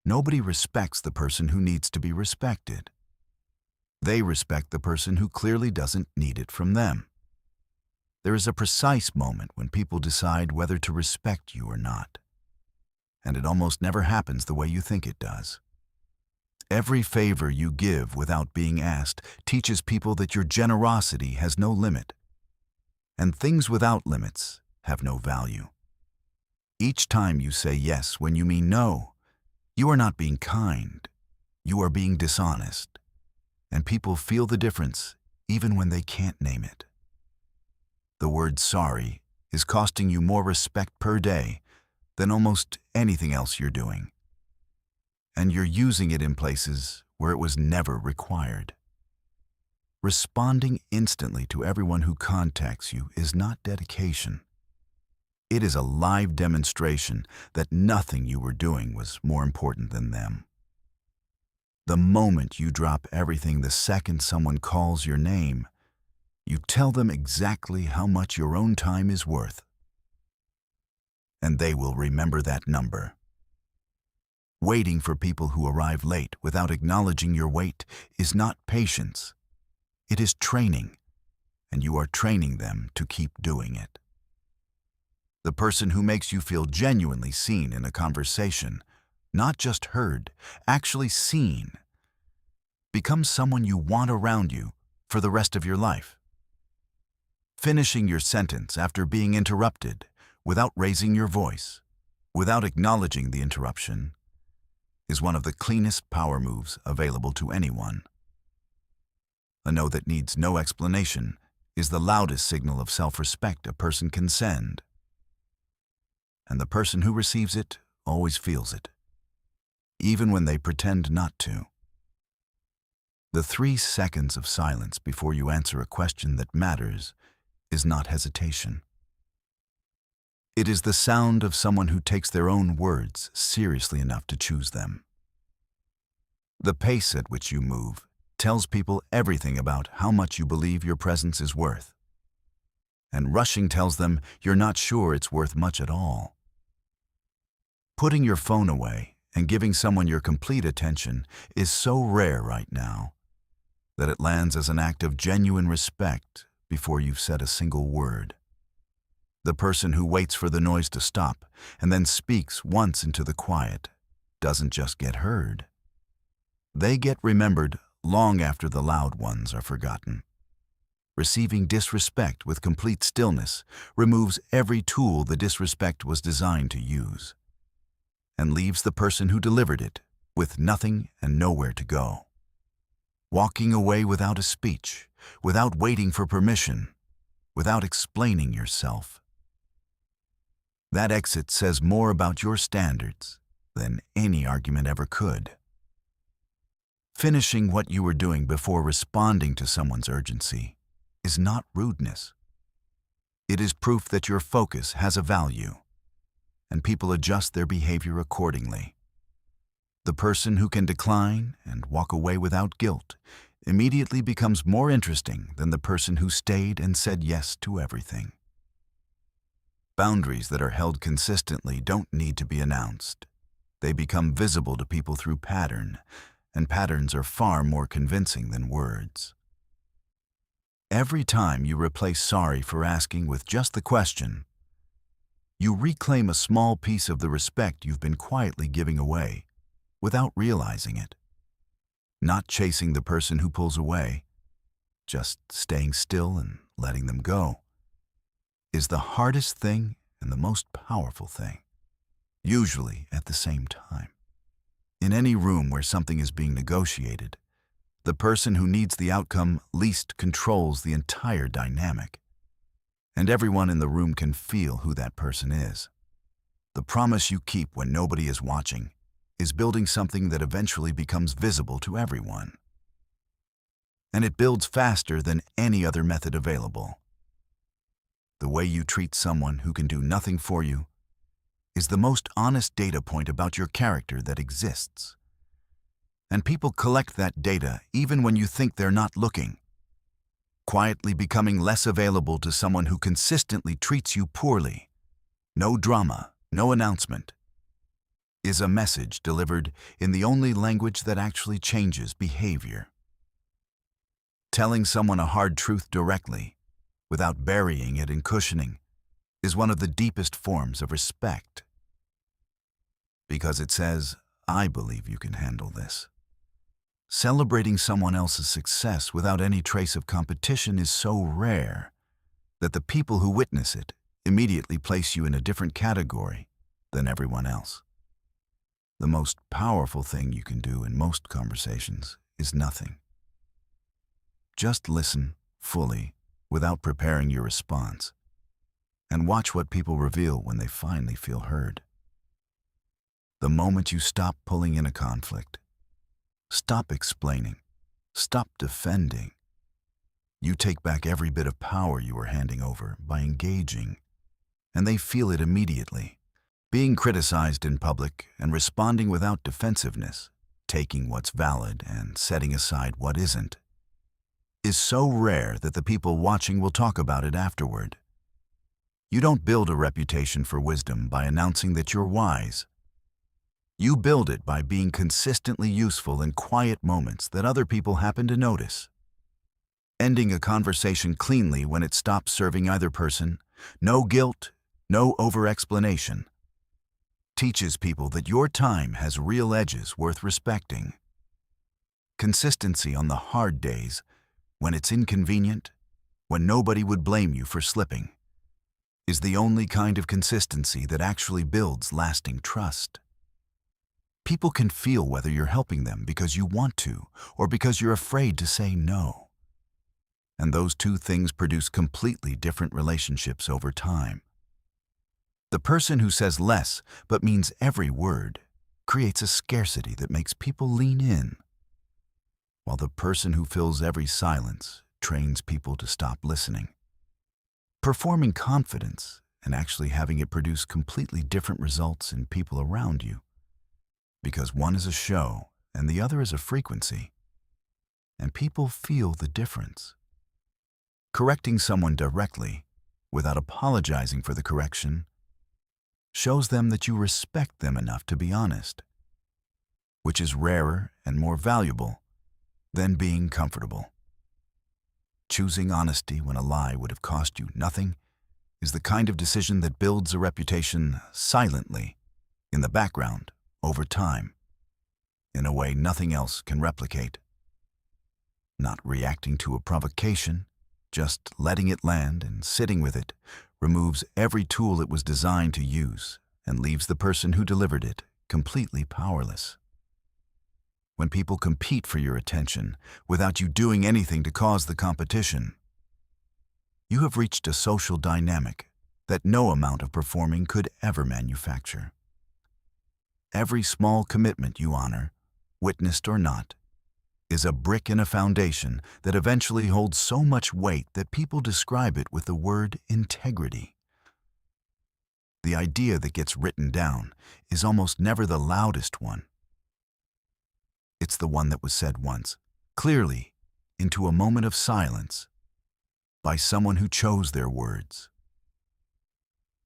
Nobody respects the person who needs to be respected. They respect the person who clearly doesn't need it from them. There is a precise moment when people decide whether to respect you or not. And it almost never happens the way you think it does. Every favor you give without being asked teaches people that your generosity has no limit. And things without limits have no value. Each time you say yes when you mean no, you are not being kind. You are being dishonest. And people feel the difference even when they can't name it. The word sorry is costing you more respect per day than almost anything else you're doing. And you're using it in places where it was never required. Responding instantly to everyone who contacts you is not dedication. It is a live demonstration that nothing you were doing was more important than them. The moment you drop everything the second someone calls your name, you tell them exactly how much your own time is worth. And they will remember that number. Waiting for people who arrive late without acknowledging your wait is not patience. It is training, and you are training them to keep doing it. The person who makes you feel genuinely seen in a conversation, not just heard, actually seen, becomes someone you want around you for the rest of your life. Finishing your sentence after being interrupted without raising your voice, without acknowledging the interruption, is one of the cleanest power moves available to anyone. A no that needs no explanation is the loudest signal of self-respect a person can send. And the person who receives it always feels it, even when they pretend not to. The 3 seconds of silence before you answer a question that matters is not hesitation. It is the sound of someone who takes their own words seriously enough to choose them. The pace at which you move tells people everything about how much you believe your presence is worth. And rushing tells them you're not sure it's worth much at all. Putting your phone away and giving someone your complete attention is so rare right now that it lands as an act of genuine respect before you've said a single word. The person who waits for the noise to stop and then speaks once into the quiet doesn't just get heard. They get remembered long after the loud ones are forgotten. Receiving disrespect with complete stillness removes every tool the disrespect was designed to use, and leaves the person who delivered it with nothing and nowhere to go. Walking away without a speech, without waiting for permission, without explaining yourself. That exit says more about your standards than any argument ever could. Finishing what you were doing before responding to someone's urgency is not rudeness. It is proof that your focus has a value, and people adjust their behavior accordingly. The person who can decline and walk away without guilt immediately becomes more interesting than the person who stayed and said yes to everything. Boundaries that are held consistently don't need to be announced. They become visible to people through pattern, and patterns are far more convincing than words. Every time you replace sorry for asking with just the question, you reclaim a small piece of the respect you've been quietly giving away without realizing it. Not chasing the person who pulls away, just staying still and letting them go, is the hardest thing and the most powerful thing, usually at the same time. In any room where something is being negotiated, the person who needs the outcome least controls the entire dynamic, and everyone in the room can feel who that person is. The promise you keep when nobody is watching is building something that eventually becomes visible to everyone. And it builds faster than any other method available. The way you treat someone who can do nothing for you is the most honest data point about your character that exists. And people collect that data even when you think they're not looking, quietly becoming less available to someone who consistently treats you poorly. No drama, no announcement. is a message delivered in the only language that actually changes behavior. Telling someone a hard truth directly, without burying it in cushioning, is one of the deepest forms of respect. Because it says, I believe you can handle this. Celebrating someone else's success without any trace of competition is so rare that the people who witness it immediately place you in a different category than everyone else. The most powerful thing you can do in most conversations is nothing. Just listen fully without preparing your response, and watch what people reveal when they finally feel heard. The moment you stop pulling in a conflict, stop explaining, stop defending, you take back every bit of power you were handing over by engaging, and they feel it immediately. Being criticized in public and responding without defensiveness, taking what's valid and setting aside what isn't, is so rare that the people watching will talk about it afterward. You don't build a reputation for wisdom by announcing that you're wise. You build it by being consistently useful in quiet moments that other people happen to notice. Ending a conversation cleanly when it stops serving either person, no guilt, no over-explanation, teaches people that your time has real edges worth respecting. Consistency on the hard days, when it's inconvenient, when nobody would blame you for slipping, is the only kind of consistency that actually builds lasting trust. People can feel whether you're helping them because you want to or because you're afraid to say no. And those two things produce completely different relationships over time. The person who says less but means every word creates a scarcity that makes people lean in, while the person who fills every silence trains people to stop listening. Performing confidence and actually having it produce completely different results in people around you, because one is a show and the other is a frequency, and people feel the difference. Correcting someone directly, without apologizing for the correction, shows them that you respect them enough to be honest, which is rarer and more valuable than being comfortable. Choosing honesty when a lie would have cost you nothing is the kind of decision that builds a reputation silently, in the background, over time, in a way nothing else can replicate. Not reacting to a provocation, just letting it land and sitting with it, removes every tool it was designed to use and leaves the person who delivered it completely powerless. When people compete for your attention without you doing anything to cause the competition, you have reached a social dynamic that no amount of performing could ever manufacture. Every small commitment you honor, witnessed or not, is a brick in a foundation that eventually holds so much weight that people describe it with the word integrity. The idea that gets written down is almost never the loudest one. It's the one that was said once, clearly, into a moment of silence, by someone who chose their words.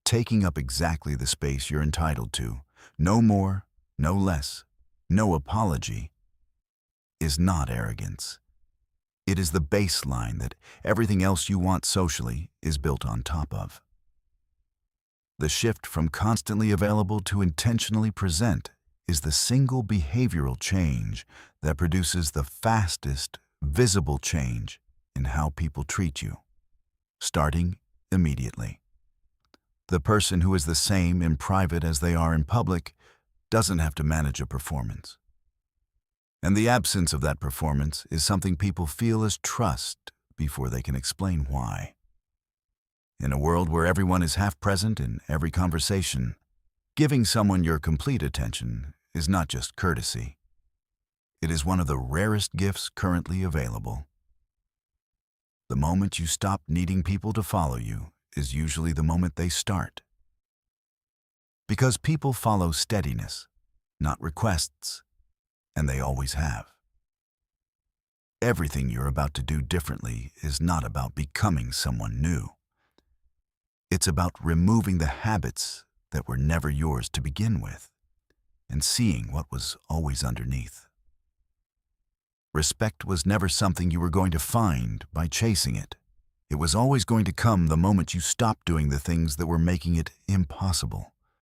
Taking up exactly the space you're entitled to, no more, no less, no apology, is not arrogance. It is the baseline that everything else you want socially is built on top of. The shift from constantly available to intentionally present is the single behavioral change that produces the fastest, visible change in how people treat you, starting immediately. The person who is the same in private as they are in public doesn't have to manage a performance. And the absence of that performance is something people feel as trust before they can explain why. In a world where everyone is half present in every conversation, giving someone your complete attention is not just courtesy. It is one of the rarest gifts currently available. The moment you stop needing people to follow you is usually the moment they start. Because people follow steadiness, not requests, and they always have. Everything you're about to do differently is not about becoming someone new. It's about removing the habits that were never yours to begin with, and seeing what was always underneath. Respect was never something you were going to find by chasing it. It was always going to come the moment you stopped doing the things that were making it impossible.